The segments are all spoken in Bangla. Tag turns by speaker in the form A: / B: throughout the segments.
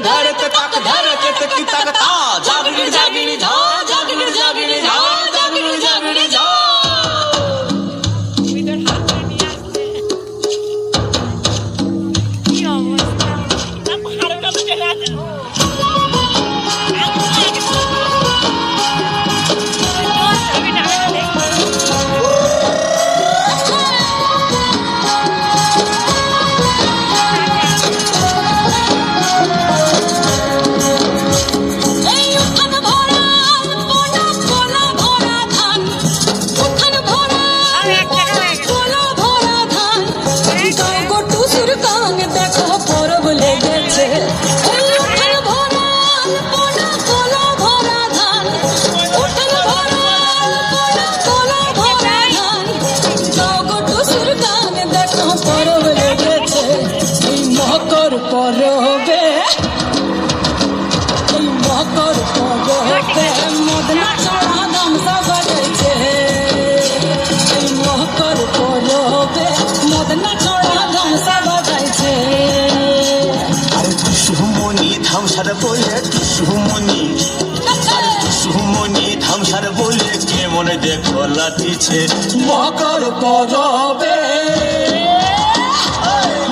A: धरत तक धरत की तक ता जागिर जागिर जा जागिर जागिर जा जागिर जागिर जा ধামসার বলে সুমনি সুমনি ধামসার বলে কেমন দেখো লাঠিছে মকর পরবে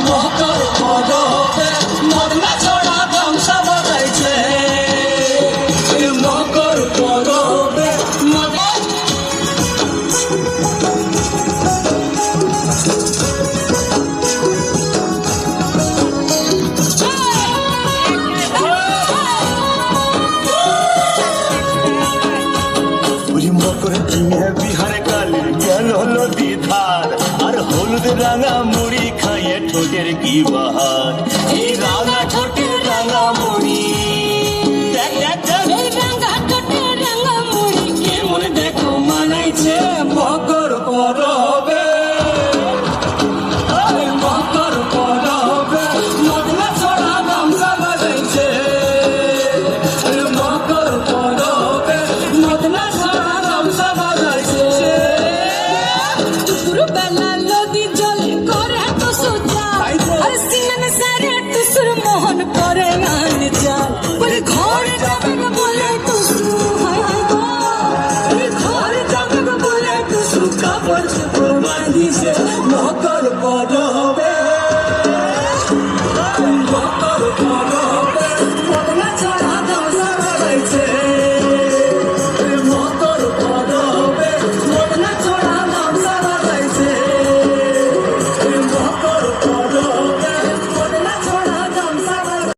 A: মকর পরবে মদনা ছড়া ধামসা বাজাইছে মকর পরবে বিহারে কালে গেল নদী ধার আর হলুদ রাঙা মুড়ি খাইয়ে ঠোঁটের কি বাহার এই রাঙা ঠোঁটের রাঙা মুড়ি কেমন দেখো মানাইছে মকর পরবে মকর পরবে মদনা ছড়া গামছা বাজাইছে মকর পরবে মদনা ছড়া গামছা বাজাইছে
B: বেলা নদী জল করে তো সোজা আর সিনানে সারে টুসুর মোহন করে